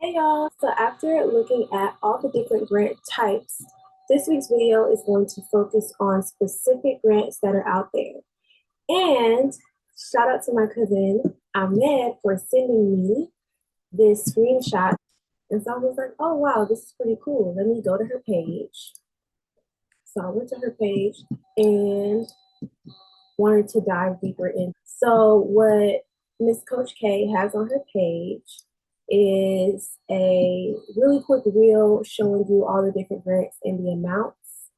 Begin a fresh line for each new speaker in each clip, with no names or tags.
Hey y'all, so after looking at all the different grant types, this week's video is going to focus on specific grants that are out there. And shout out to my cousin Ahmed for sending me this screenshot. And so I was like, oh wow, this is pretty cool. Let me go to her page. So I went to her page and wanted to dive deeper in. So what Miss Coach K has on her page is a really quick reel showing you all the different grants and the amounts.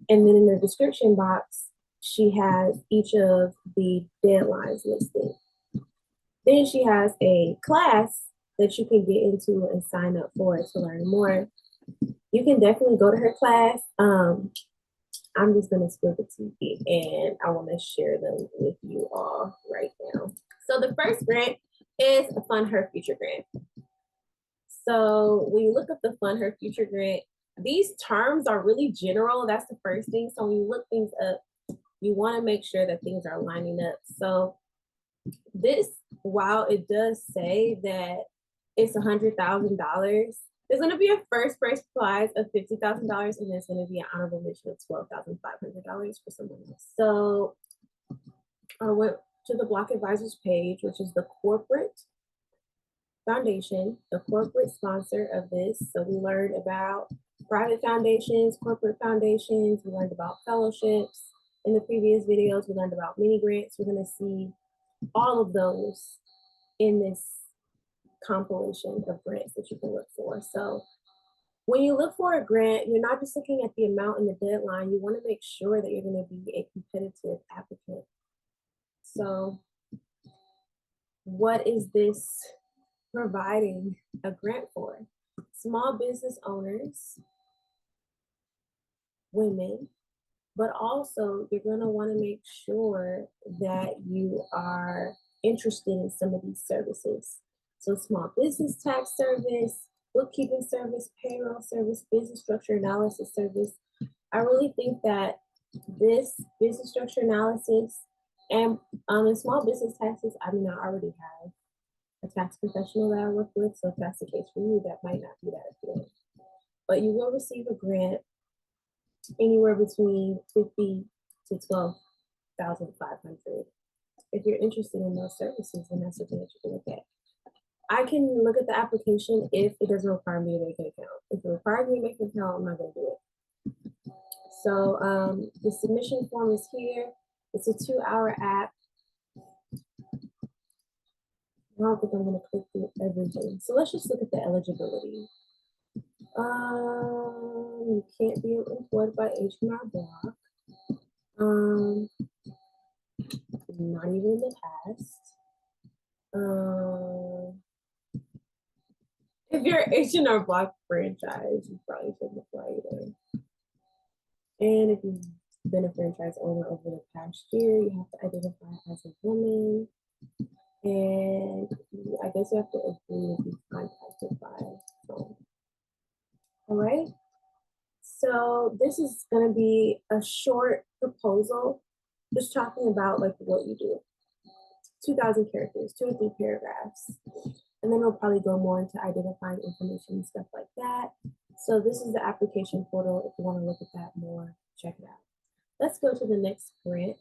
And then in the description box, she has each of the deadlines listed. Then she has a class that you can get into and sign up for to learn more. You can definitely go to her class. I'm just gonna spill the tea and I want to share them with you all right now. So the first grant is a Fund Her Future grant. So when you look up the Fund Her Future grant, these terms are really general. That's the first thing. So when you look things up, you want to make sure that things are lining up. So this, while it does say that it's $100,000, there's going to be a first prize of $50,000, and there's going to be an honorable mention of $12,500 for someone else. So I went to the Block Advisors page, which is the corporate foundation, the corporate sponsor of this. So we learned about private foundations, corporate foundations. We learned about fellowships in the previous videos. We learned about mini grants. We're going to see all of those in this compilation of grants that you can look for. So when you look for a grant, you're not just looking at the amount and the deadline. You want to make sure that you're going to be a competitive applicant. So what is this providing a grant for? Small business owners, women, but also you're going to want to make sure that you are interested in some of these services. So small business tax service, bookkeeping service, payroll service, business structure analysis service. I really think that this business structure analysis and in small business taxes, I mean, I already have a tax professional that I work with, so if that's the case for you, that might not be that appealing. But you will receive a grant anywhere between $50,000 to $12,500. If you're interested in those services, then that's something that you can look at. I can look at the application if it doesn't require me to make an account. If it requires me to make an account, I'm not going to do it. So the submission form is here. It's a 2-hour app. I don't think I'm going to click through everything. So let's just look at the eligibility. You can't be employed by H&R Block. Not even in the past. If you're H&R Block franchise, you probably shouldn't apply either. And if you've been a franchise owner over the past year, you have to identify as a woman. And I guess you have to agree to be contacted by phone. All right. So this is going to be a short proposal, just talking about like what you do. 2,000 characters, 2 or 3 paragraphs. And then we'll probably go more into identifying information and stuff like that. So this is the application portal. If you want to look at that more, check it out. Let's go to the next grant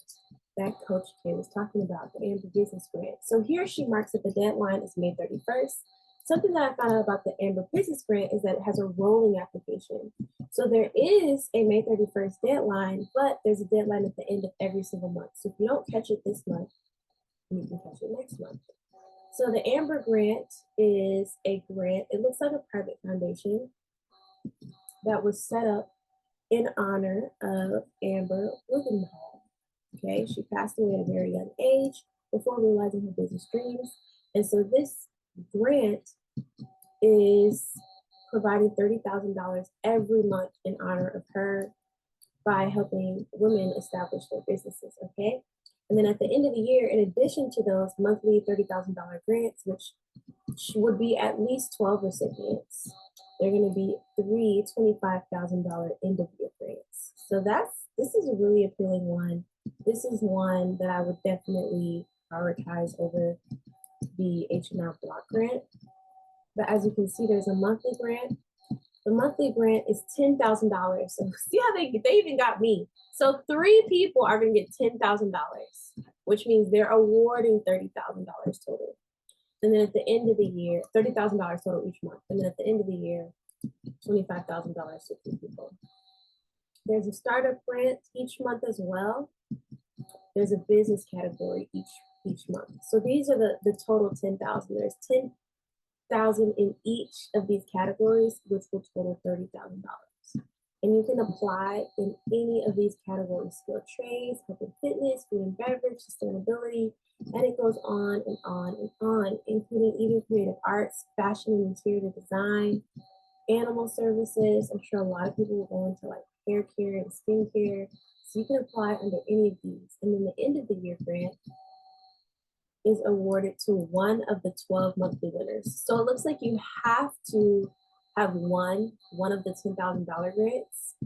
that Coach K was talking about, the Amber Business Grant. So here she marks that the deadline is May 31st. Something that I found out about the Amber Business Grant is that it has a rolling application. So there is a May 31st deadline, but there's a deadline at the end of every single month. So if you don't catch it this month, you can catch it next month. So the Amber Grant is a grant. It looks like a private foundation that was set up in honor of Amber Wiggenhall. Okay, she passed away at a very young age before realizing her business dreams. And so this grant is providing $30,000 every month in honor of her by helping women establish their businesses, okay? And then at the end of the year, in addition to those monthly $30,000 grants, which would be at least 12 recipients, there are going to be 3 $25,000 end of year grants. So this is a really appealing one. This is one that I would definitely prioritize over the H&R Block grant. But as you can see, there's a monthly grant. The monthly grant is $10,000. So see how they even got me. So 3 people are going to get $10,000, which means they're awarding $30,000 total. And then at the end of the year, $30,000 total each month. And then at the end of the year, $25,000 to 3 people. There's a startup grant each month as well. There's a business category each month. So these are the total 10,000. There's 10,000 in each of these categories, which will total $30,000. And you can apply in any of these categories: skilled trades, health and fitness, food and beverage, sustainability, and it goes on and on and on, including even creative arts, fashion and interior design, animal services. I'm sure a lot of people will go into like hair care and skincare. So you can apply under any of these. And then the end of the year grant is awarded to one of the 12 monthly winners. So it looks like you have to have won one of the $10,000 grants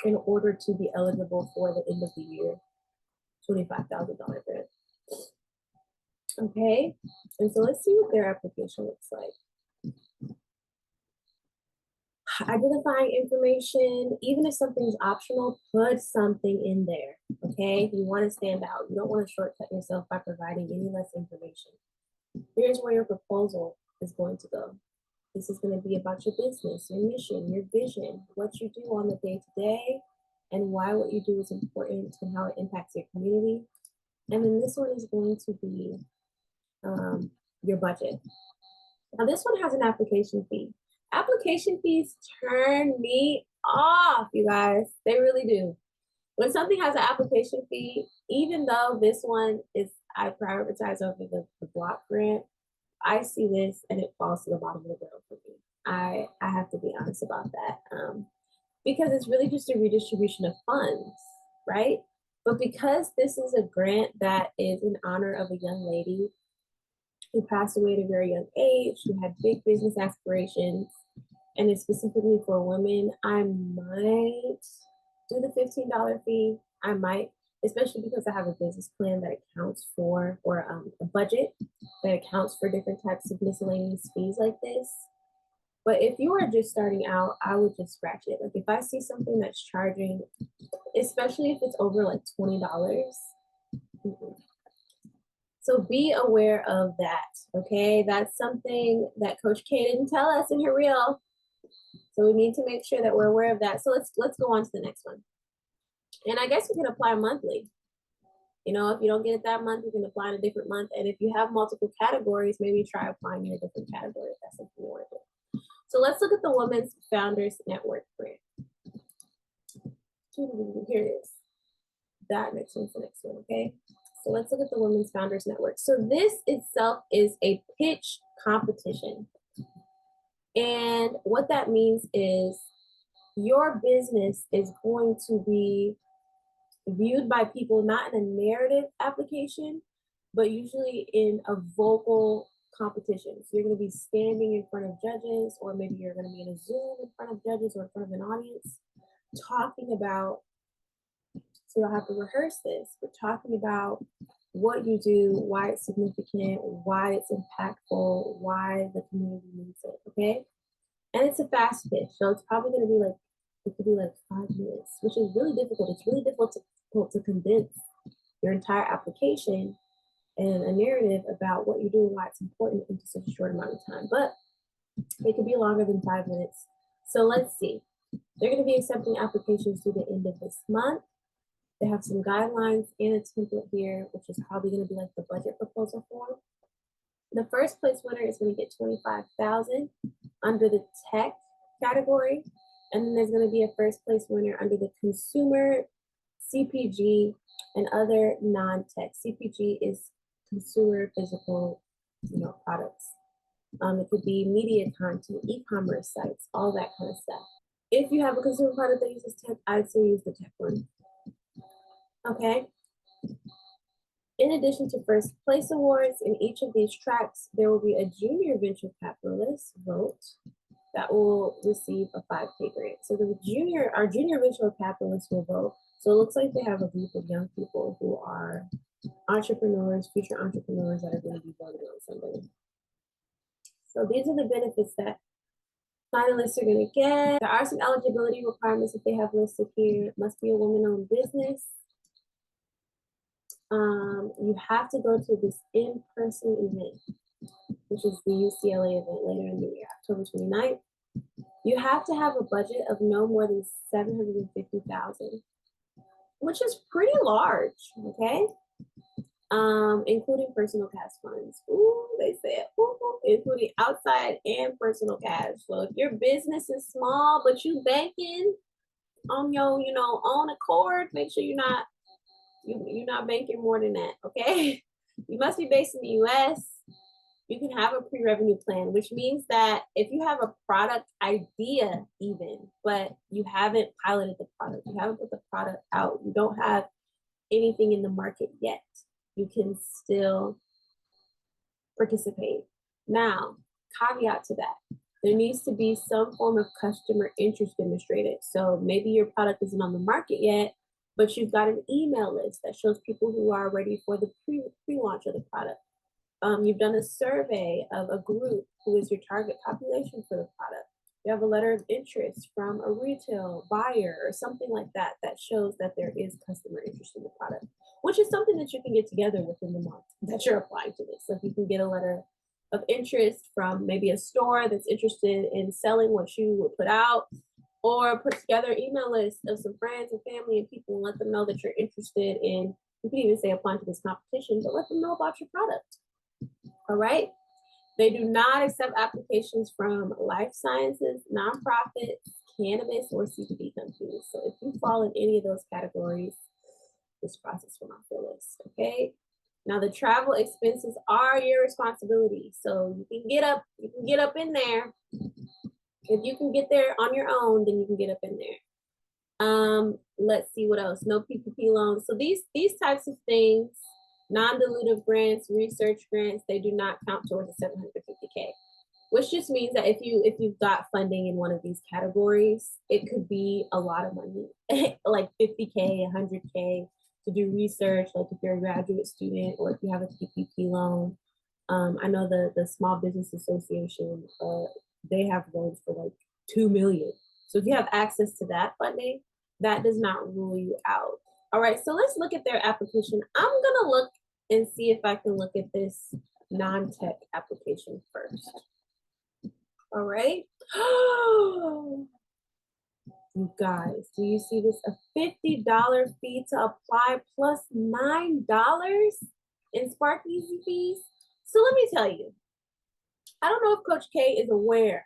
in order to be eligible for the end of the year $25,000 grant. Okay, and so let's see what their application looks like. Identifying information, even if something's optional, put something in there, okay? You want to stand out. You don't want to shortcut yourself by providing any less information. Here's where your proposal is going to go. This is going to be about your business, your mission, your vision, what you do on the day-to-day, and why what you do is important and how it impacts your community. And then this one is going to be your budget. Now this one has an application fee. Application fees turn me off, you guys. They really do. When something has an application fee, even though this one is, I prioritize over the WOC grant, I see this and it falls to the bottom of the barrel for me. I have to be honest about that, because it's really just a redistribution of funds, right? But because this is a grant that is in honor of a young lady who passed away at a very young age, who had big business aspirations, and it's specifically for women, I might do the $15 fee. I might, especially because I have a business plan that accounts for, or a budget that accounts for different types of miscellaneous fees like this. But if you are just starting out, I would just scratch it. Like if I see something that's charging, especially if it's over like $20, so be aware of that, okay? That's something that Coach K didn't tell us in her reel. So we need to make sure that we're aware of that. So let's go on to the next one. And I guess we can apply monthly. You know, if you don't get it that month, you can apply in a different month. And if you have multiple categories, maybe try applying in a different category if that's something you want to do. So let's look at the Women's Founders Network grant. Here it is. That next one's the next one, okay? So let's look at the Women's Founders Network. So this itself is a pitch competition. And what that means is your business is going to be viewed by people not in a narrative application, but usually in a vocal competition. So you're going to be standing in front of judges, or maybe you're going to be in a Zoom in front of judges or in front of an audience talking about, so you'll have to rehearse this, but talking about what you do, why it's significant, why it's impactful, why the community needs it, okay? And it's a fast pitch, so it's probably going to be like, it could be like 5 minutes, which is really difficult. It's really difficult to condense your entire application and a narrative about what you do and why it's important into such a short amount of time. But it could be longer than 5 minutes. So let's see. They're going to be accepting applications through the end of this month. They have some guidelines and a template here, which is probably going to be like the budget proposal form. The first place winner is going to get $25,000 under the tech category. And then there's going to be a first place winner under the consumer, CPG, and other non-tech. CPG is consumer physical, products. It could be media content, e-commerce sites, all that kind of stuff. If you have a consumer product that uses tech, I'd say use the tech one. Okay. In addition to first place awards in each of these tracks, there will be a junior venture capitalist vote that will receive a $5K grant. So our junior venture capitalists will vote. So it looks like they have a group of young people who are entrepreneurs, future entrepreneurs that are going to be voting on somebody. So these are the benefits that finalists are going to get. There are some eligibility requirements that they have listed here. It must be a woman-owned business. You have to go to this in-person event, which is the UCLA event later in the year, October 29th. You have to have a budget of no more than $750,000, which is pretty large, okay? Including personal cash funds. Ooh, they said, ooh, including outside and personal cash. So if your business is small, but you banking on your, own accord, make sure you're not banking more than that, okay? You must be based in the US. You can have a pre-revenue plan, which means that if you have a product idea even, but you haven't piloted the product, you haven't put the product out, you don't have anything in the market yet, you can still participate. Now, caveat to that, there needs to be some form of customer interest demonstrated. So maybe your product isn't on the market yet, but you've got an email list that shows people who are ready for the pre-launch of the product. You've done a survey of a group who is your target population for the product. You have a letter of interest from a retail buyer or something like that that shows that there is customer interest in the product, which is something that you can get together within the month that you're applying to this. So if you can get a letter of interest from maybe a store that's interested in selling what you would put out, or put together an email list of some friends and family and people and let them know that you're interested in, you can even say applying to this competition, but let them know about your product. All right. They do not accept applications from life sciences, nonprofits, cannabis, or CBD companies. So if you fall in any of those categories, this process will not your list. Okay. Now the travel expenses are your responsibility. So you can get up in there. If you can get there on your own, then you can get up in there. Let's see what else. No PPP loans. So these types of things, non-dilutive grants, research grants, they do not count towards the 750K, which just means that if you've got funding in one of these categories, it could be a lot of money, like 50K, 100K to do research, like if you're a graduate student or if you have a PPP loan. I know the Small Business Association, they have loans for like 2 million. So if you have access to that funding, that does not rule you out. All right, so let's look at their application. I'm gonna look and see if I can look at this non-tech application first. All right. You guys, do you see this? A $50 fee to apply plus $9 in Spark Easy fees. So let me tell you, I don't know if Coach K is aware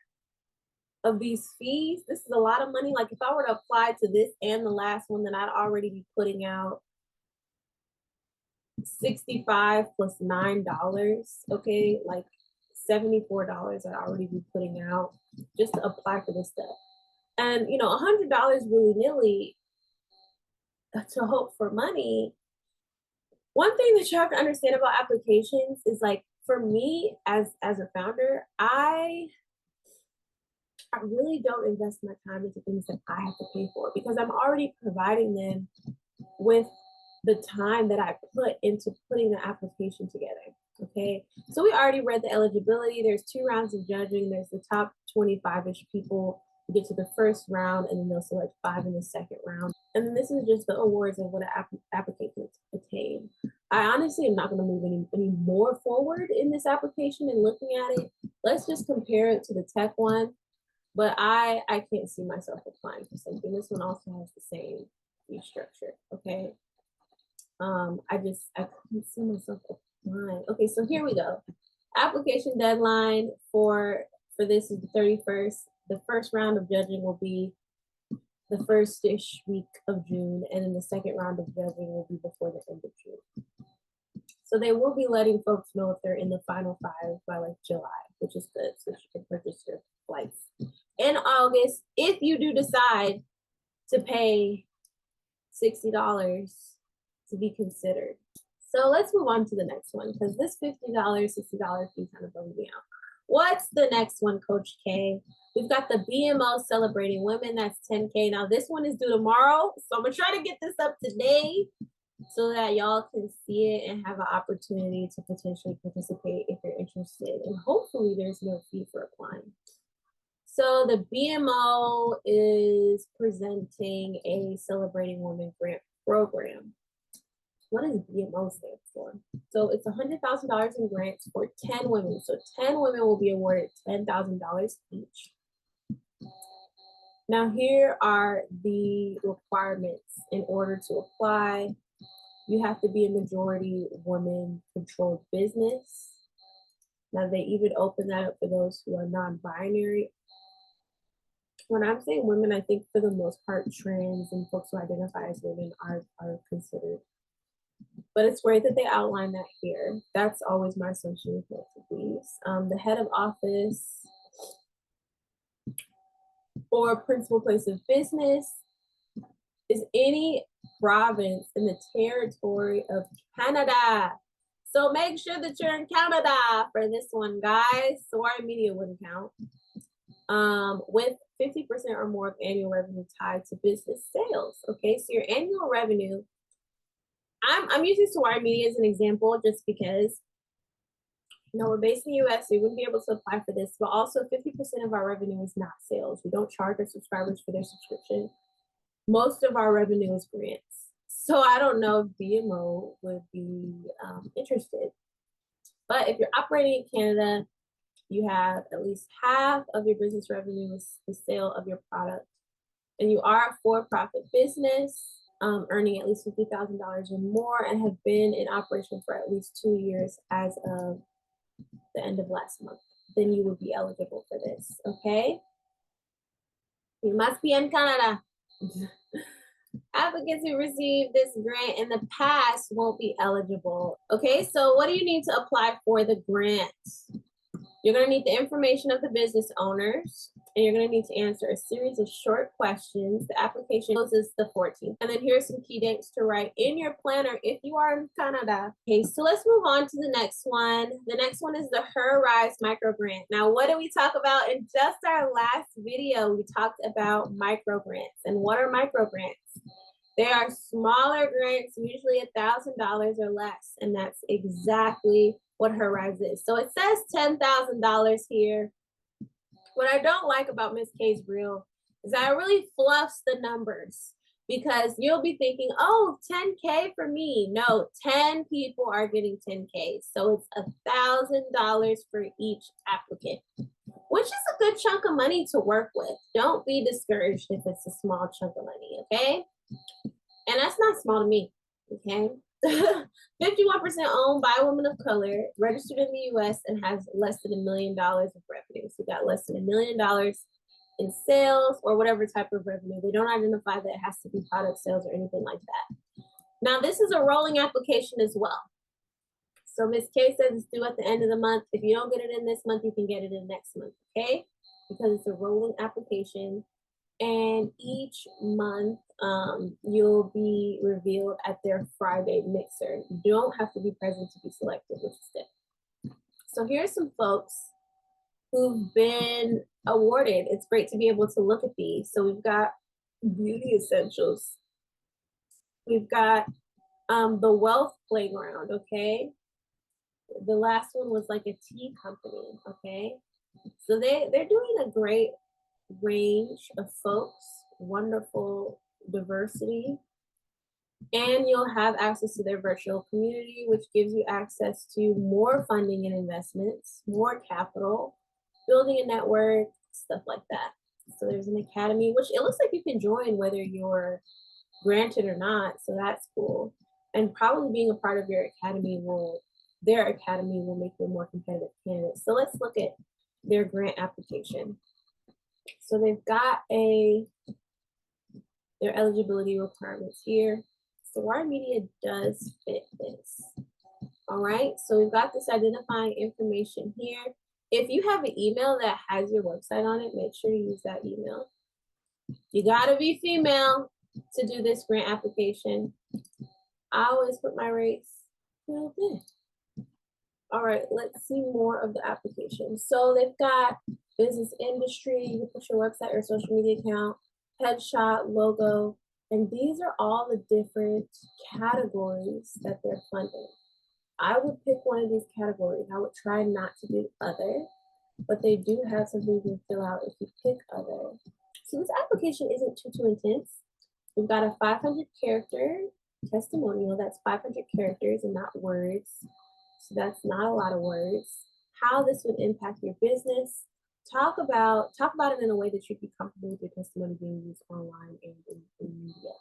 of these fees. This is a lot of money. Like if I were to apply to this and the last one, then I'd already be putting out $65 plus $9. Okay, like $74 I'd already be putting out just to apply for this stuff. And $100 willy-nilly to hope for money. One thing that you have to understand about applications is, like, for me as a founder, I really don't invest my time into things that I have to pay for, because I'm already providing them with the time that I put into putting the application together. Okay, so we already read the eligibility. There's 2 rounds of judging. There's the top 25-ish people who get to the first round, and then they'll select 5 in the second round. And then this is just the awards of what an applicant attain. I honestly am not going to move any more forward in this application and looking at it. Let's just compare it to the tech one. But I can't see myself applying for something. This one also has the same fee structure. Okay. I couldn't see myself applying. Okay, so here we go. Application deadline for this is the 31st. The first round of judging will be the first-ish week of June, and then the second round of judging will be before the end of June. So they will be letting folks know if they're in the final 5 by like July, which is good, so you can purchase your flights. In August, if you do decide to pay $60 to be considered. So let's move on to the next one, because this $50, $60 fee kind of bums me out. What's the next one, Coach K? We've got the BMO Celebrating Women. That's $10K. Now, this one is due tomorrow, so I'm going to try to get this up today. so that y'all can see it and have an opportunity to potentially participate if you're interested. And hopefully there's no fee for applying. So the BMO is presenting a Celebrating Women Grant Program. What does BMO stand for? So it's $100,000 in grants for 10 women. So 10 women will be awarded $10,000 each. Now here are the requirements in order to apply. You have to be a majority woman-controlled business. Now they even open that up for those who are non-binary. When I'm saying women, I think for the most part, trans and folks who identify as women are considered. But it's great that they outline that here. That's always my assumption with most of these. The head of office or principal place of business is any province in the territory of Canada. So make sure that you're in Canada for this one, guys. Satori Media wouldn't count. With 50% or more of annual revenue tied to business sales. Okay, so your annual revenue, I'm using Satori Media as an example just because, you know, we're based in the US, so you wouldn't be able to apply for this, but also 50% of our revenue is not sales. We don't charge our subscribers for their subscription. Most of our revenue is grants. So I don't know if BMO would be interested. But if you're operating in Canada, you have at least half of your business revenue is the sale of your product, and you are a for-profit business, earning at least $50,000 or more, and have been in operation for at least 2 years as of the end of last month, then you would be eligible for this, okay? You must be in Canada. Applicants who received this grant in the past won't be eligible. Okay, so what do you need to apply for the grant? You're going to need the information of the business owners, and you're going to need to answer a series of short questions. The application closes the 14th. And then here's some key dates to write in your planner if you are in Canada. Okay, so let's move on to the next one. The next one is the Her Rise Micro Grant. Now, what did we talk about in just our last video? We talked about micro grants. And what are micro grants? They are smaller grants, usually $1,000 or less, and that's exactly what Her Rise is. So it says $10,000 here. What I don't like about Miss K's reel is that it really fluffs the numbers, because you'll be thinking, oh, 10K for me. No, 10 people are getting 10K. So it's $1,000 for each applicant, which is a good chunk of money to work with. Don't be discouraged if it's a small chunk of money, okay? And that's not small to me, okay? 51% owned by women of color, registered in the US, and has less than $1 million of revenue. So we got less than $1 million in sales or whatever type of revenue. They don't identify that it has to be product sales or anything like that. Now, this is a rolling application as well. So Ms. K says it's due at the end of the month. If you don't get it in this month, you can get it in next month, okay? Because it's a rolling application. And each month, you'll be revealed at their Friday mixer. You don't have to be present to be selected, which is good. So here's some folks who've been awarded. It's great to be able to look at these. So we've got Beauty Essentials. We've got the Wealth Playground, okay? The last one was like a tea company, okay? So they're doing a great range of folks, wonderful diversity, and you'll have access to their virtual community, which gives you access to more funding and investments, more capital, building a network, stuff like that. So there's an academy, which it looks like you can join whether you're granted or not, so that's cool. And probably being a part of their academy will make you a more competitive candidate. So let's look at their grant application. So they've got their eligibility requirements here. So our media does fit this. All right, so we've got this identifying information here. If you have an email that has your website on it, make sure you use that email. You gotta be female to do this grant application. I always put my race. All right, let's see more of the application. So they've got business industry. You can put your website or social media account, headshot, logo. And these are all the different categories that they're funding. I would pick one of these categories. I would try not to do other, but they do have something you can fill out if you pick other. So this application isn't too intense. We've got a 500 character testimonial. That's 500 characters and not words. So that's not a lot of words. How this would impact your business. Talk about it in a way that you'd be comfortable with your testimony being used online and in media.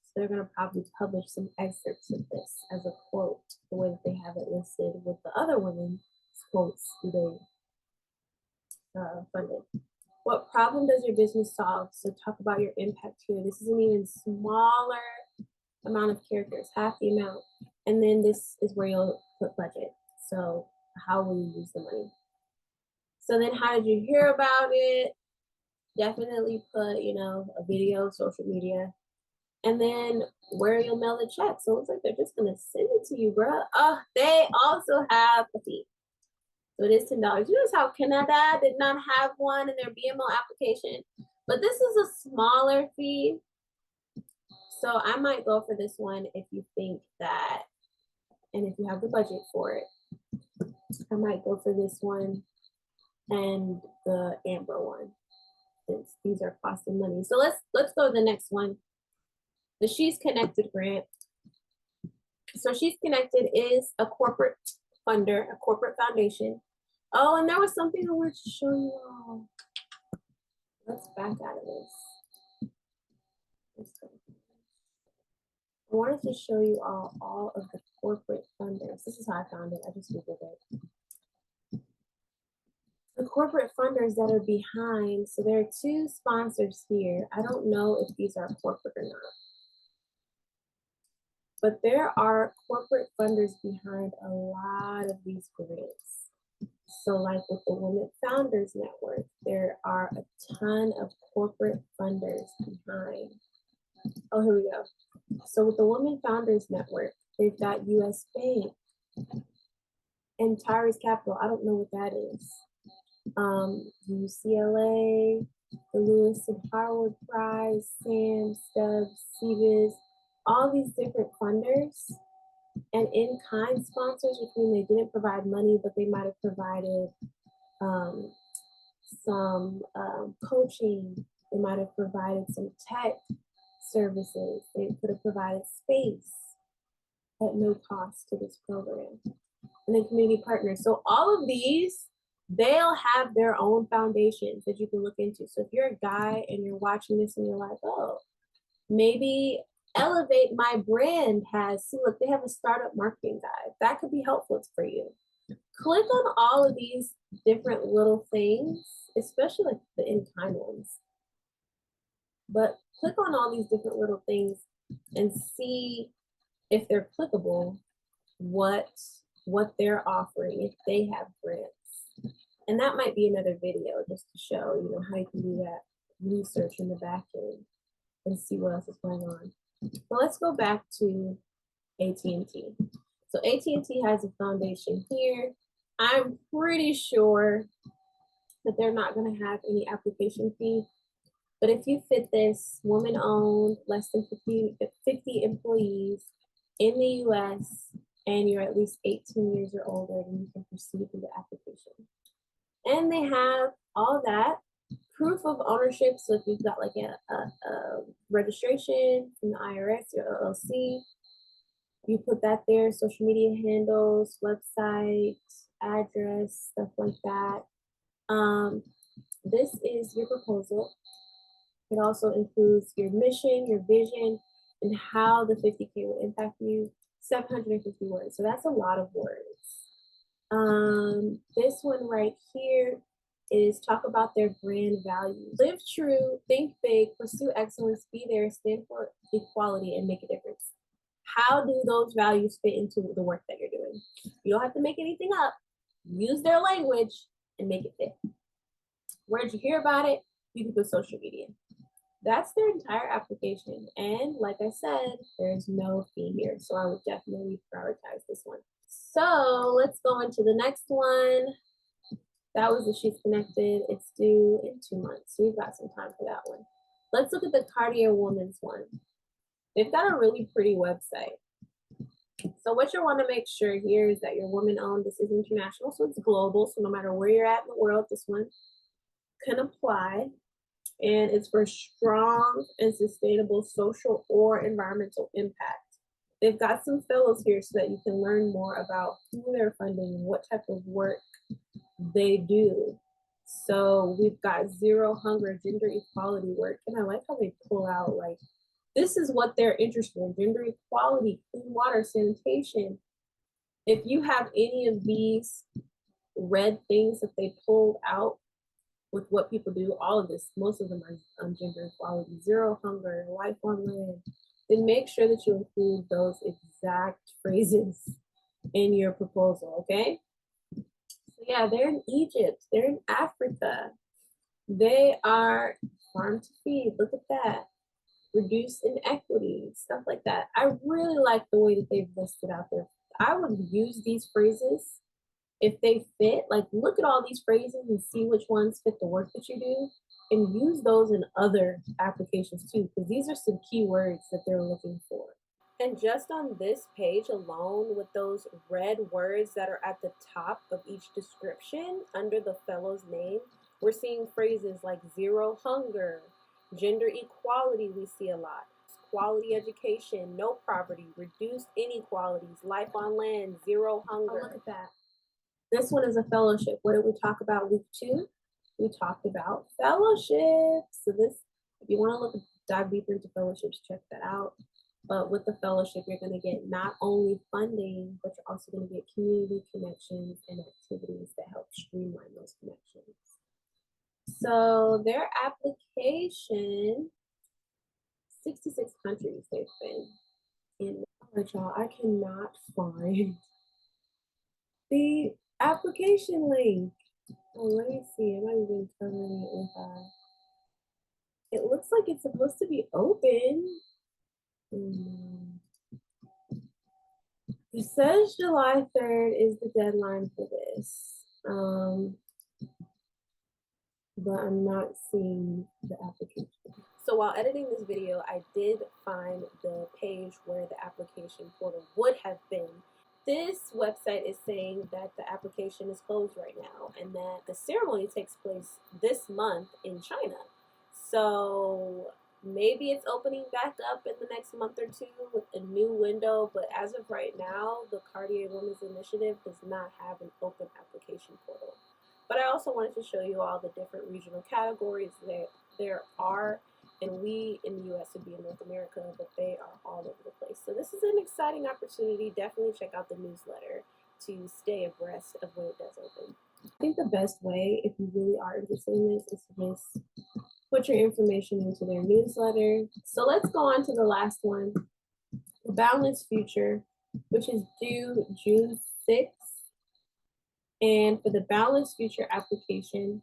So they're going to probably publish some excerpts of this as a quote, the way that they have it listed with the other women's quotes they funded. What problem does your business solve? So talk about your impact here. This is an even smaller amount of characters, half the amount. And then this is where you'll put budget. So how will you use the money? So then how did you hear about it? Definitely put, a video, social media, and then where you'll mail the check. So it looks like they're just gonna send it to you, bro. Oh, they also have a fee. So it is $10. You notice how Canada did not have one in their BMO application, but this is a smaller fee. So I might go for this one if you think that, and if you have the budget for it. I might go for this one and the Amber one, since these are costing money. So let's go to the next one. The She's Connected grant. So She's Connected is a corporate funder, a corporate foundation. Oh, and there was something I wanted to show you all. Let's back out of this. I wanted to show you all of the corporate funders. This is how I found it. I just Googled it. The corporate funders that are behind. So there are two sponsors here. I don't know if these are corporate or not. But there are corporate funders behind a lot of these grants. So like with the Women Founders Network, there are a ton of corporate funders behind. Oh, here we go. So with the Women Founders Network, they've got US Bank and Tyrus Capital. I don't know what that is. UCLA, the Lewis and Harwood Prize, Sam, Stubbs, CBIZ, all these different funders and in-kind sponsors, which mean they didn't provide money, but they might have provided some coaching. They might have provided some tech services. They could have provided space at no cost to this program. And then community partners. So all of these, they'll have their own foundations that you can look into. So if you're a guy and you're watching this and you're like, oh, maybe Elevate My Brand see, look, they have a startup marketing guide. That could be helpful for you. Click on all of these different little things, especially like the in-kind ones. But click on all these different little things and see if they're clickable, what they're offering, if they have grants. And that might be another video just to show, how you can do that research in the back end and see what else is going on. But let's go back to AT&T. So AT&T has a foundation here. I'm pretty sure that they're not going to have any application fee. But if you fit this, woman-owned, less than 50 employees in the US, and you're at least 18 years or older, then you can proceed with the application. And they have all that. Proof of ownership, so if you've got like a registration from the IRS, your LLC, you put that there, social media handles, website, address, stuff like that. This is your proposal. It also includes your mission, your vision, and how the 50K will impact you. 750 words, so that's a lot of words. This one right here is talk about their brand values. Live true, think big, pursue excellence, be there, stand for equality, and make a difference. How do those values fit into the work that you're doing? You don't have to make anything up. Use their language and make it fit. Where did you hear about it? You can put social media. That's their entire application. And like I said, there's no fee here. So I would definitely prioritize this one. So let's go into the next one. That was the She's Connected. It's due in 2 months. So we've got some time for that one. Let's look at the Cartier Woman's one. They've got a really pretty website. So what you want to make sure here is that you're woman-owned. This is international, so it's global. So no matter where you're at in the world, this one can apply. And it's for strong and sustainable social or environmental impact. They've got some fellows here so that you can learn more about who they're funding and what type of work they do. So we've got zero hunger, gender equality work. And I like how they pull out, like, this is what they're interested in: gender equality, clean water, sanitation. If you have any of these red things that they pulled out with what people do, all of this, most of them are on gender equality, zero hunger, life on land, then make sure that you include those exact phrases in your proposal, okay? So yeah, they're in Egypt, they're in Africa, they are farm to feed, look at that. Reduce inequity, stuff like that. I really like the way that they've listed out there. I would use these phrases if they fit. Like, look at all these phrases and see which ones fit the work that you do, and use those in other applications too, because these are some keywords that they're looking for. And just on this page alone, with those red words that are at the top of each description under the fellow's name, we're seeing phrases like zero hunger, gender equality, we see a lot, quality education, no poverty, reduced inequalities, life on land, zero hunger. Oh, look at that. This one is a fellowship. What did we talk about week 2? We talked about fellowships. So this, if you want to dive deeper into fellowships, check that out. But with the fellowship, you're going to get not only funding, but you're also going to get community connections and activities that help streamline those connections. So their application, 66 countries they've been in. All right, y'all, I cannot find the application link. Oh, let me see. Am I even covering it with it looks like it's supposed to be open. It says July 3rd is the deadline for this. But I'm not seeing the application. So while editing this video, I did find the page where the application portal would have been. This website is saying that the application is closed right now and that the ceremony takes place this month in China. So maybe it's opening back up in the next month or two with a new window, but as of right now, the Cartier Women's Initiative does not have an open application portal. But I also wanted to show you all the different regional categories that there are, and we in the US would be in North America, but they are all over the place. So this is an exciting opportunity. Definitely check out the newsletter to stay abreast of when it does open. I think the best way, if you really are interested in this, is to just put your information into their newsletter. So let's go on to the last one, the Boundless Future, which is due June 6th. And for the Balanced Future application,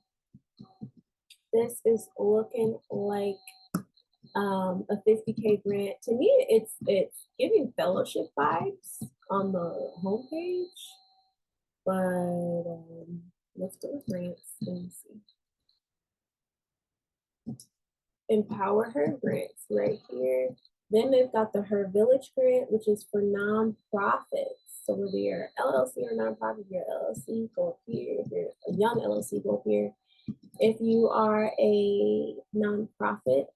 this is looking like a 50K grant. To me, it's giving fellowship vibes on the homepage, but let's go with grants. Let me see. Empower Her grants right here. Then they've got the Her Village grant, which is for nonprofits. So whether you're LLC or nonprofit, if you're LLC, go up here. If you're a young LLC, go up here. If you are a nonprofit,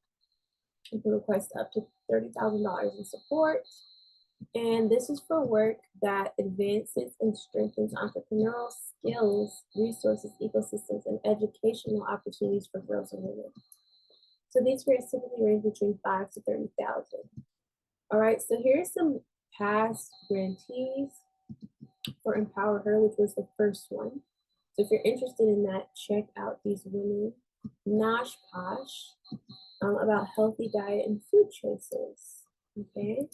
you can request up to $30,000 in support. And this is for work that advances and strengthens entrepreneurial skills, resources, ecosystems, and educational opportunities for girls and women. So these grants typically range between $5,000 to $30,000. All right, so here's some past grantees for Empower Her, which was the first one. So if you're interested in that, check out these women. Nosh Posh, about healthy diet and food choices. Okay,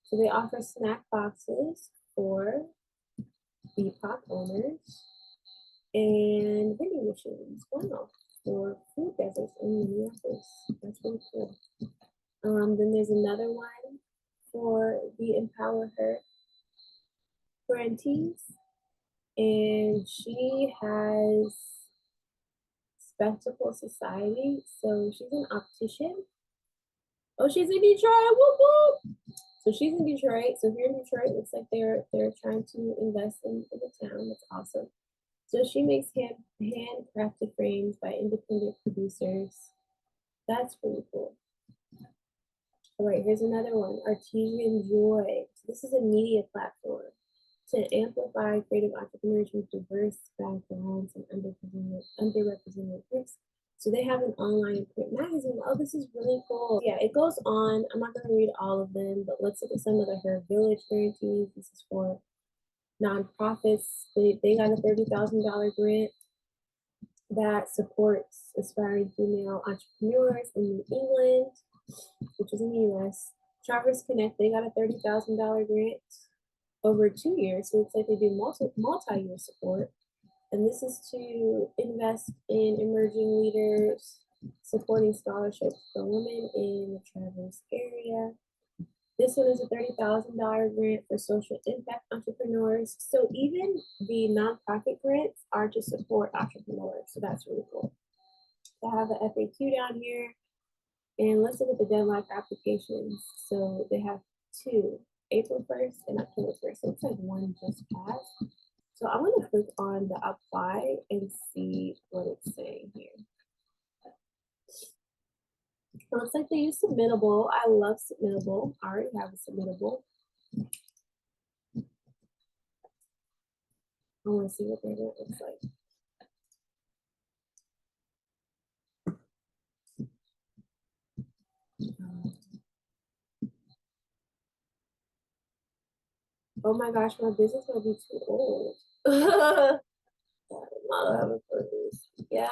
so they offer snack boxes for BPOC owners and vending machines. Wow, for food deserts in Minneapolis. That's really cool. Then there's another one for the Empower Her grantees, and she has Spectacle Society. So she's an optician, Oh, she's in Detroit. Whoop whoop. So she's in Detroit. So if you're in Detroit, looks like they're trying to invest in the town. That's awesome. So she makes handcrafted frames by independent producers. That's really cool. All right, here's another one. Artesian Joy. So this is a media platform to amplify creative entrepreneurs with diverse backgrounds and underrepresented groups. So they have an online print magazine. Oh, this is really cool. Yeah, it goes on. I'm not going to read all of them, but let's look at some of Her Village guarantees. This is for nonprofits. They got a $30,000 grant that supports aspiring female entrepreneurs in New England, which is in the US. Traverse Connect, they got a $30,000 grant over 2 years. So it's like they do multi-year support. And this is to invest in emerging leaders, supporting scholarships for women in the Traverse area. This one is a $30,000 grant for social impact entrepreneurs. So even the nonprofit grants are to support entrepreneurs. So that's really cool. I have an FAQ down here. And let's look at the deadline for applications. So they have two, April 1st and October 1st. So it's like one just passed. So I'm going to click on the apply and see what it's saying here. It looks like they use Submittable. I love Submittable. I already have a Submittable. I want to see what their grant looks like. Oh my gosh, my business might be too old. Yes.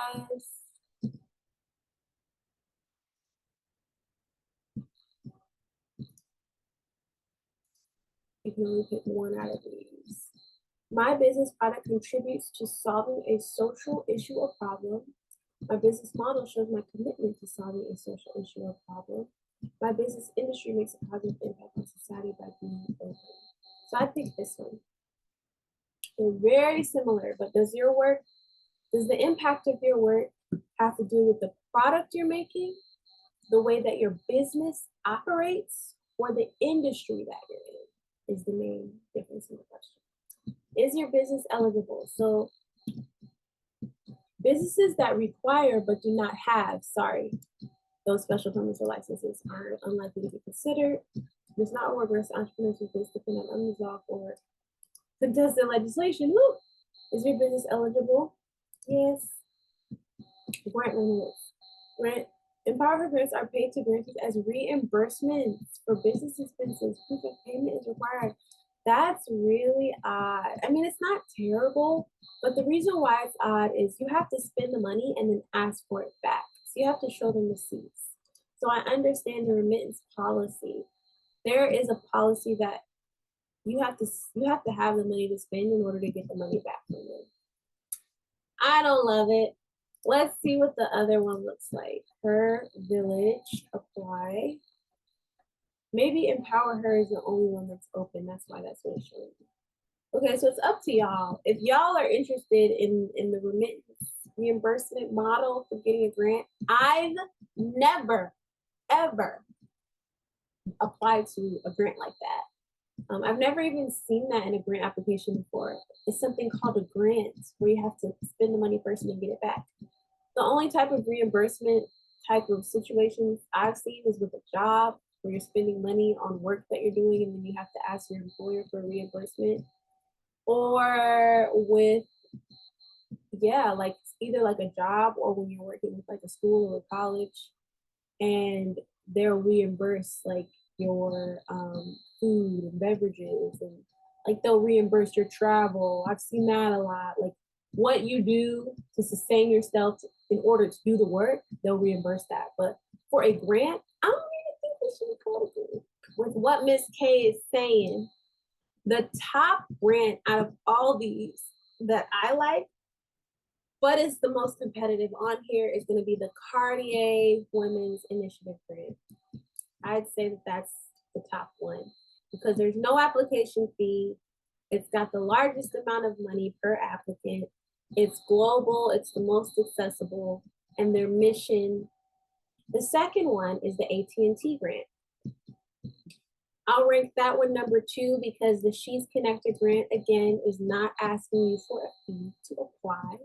You can only pick one out of these. My business product contributes to solving a social issue or problem. My business model shows my commitment to solving a social issue or problem. My business industry makes a positive impact on society by being open. So I picked this one. They're very similar, but does the impact of your work have to do with the product you're making, the way that your business operates, or the industry that you're in is the main difference in the question. Is your business eligible? So businesses that require but do not have, those special permits or licenses are unlikely to be considered. There's not work where entrepreneurs who face depend on unresolved or contested legislation. Woo! Is your business eligible? Yes. Grant limits. Grant empower grants are paid to grantees as reimbursements for business expenses. Proof of payment is required. That's really odd. I mean, it's not terrible, but the reason why it's odd is you have to spend the money and then ask for it back. So you have to show them receipts. So I understand the remittance policy. There is a policy that you have to have the money to spend in order to get the money back from them. I don't love it. Let's see what the other one looks like. Her Village, apply. Maybe Empower Her is the only one that's open. That's why that's what it's showing. Okay, so it's up to y'all. If y'all are interested in the remittance reimbursement model for getting a grant, I've never, ever applied to a grant like that. I've never even seen that in a grant application before. It's something called a grant where you have to spend the money first and then get it back. The only type of reimbursement type of situations I've seen is with a job where you're spending money on work that you're doing and then you have to ask your employer for reimbursement. Or with, like either like a job or when you're working with like a school or a college and they'll reimburse like your food and beverages and like they'll reimburse your travel. I've seen that a lot. Like what you do to sustain yourself in order to do the work, they'll reimburse that. But for a grant, I don't even think they should be called a grant. With what Miss K is saying, the top grant out of all these that I like, but it's the most competitive on here, is going to be the Cartier Women's Initiative Grant. I'd say that that's the top one because there's no application fee. It's got the largest amount of money per applicant. It's global. It's the most accessible. And their mission The second one is the AT&T grant. I'll rank that one number 2 because the She's Connected grant, again, is not asking you for a fee to apply.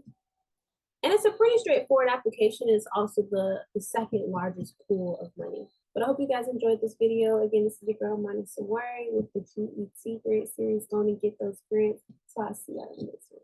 And it's a pretty straightforward application. It's also the second largest pool of money. But I hope you guys enjoyed this video. Again, this is your girl, Amani with the GET Grant Series. Going to get those grants. So I'll see y'all in the next one.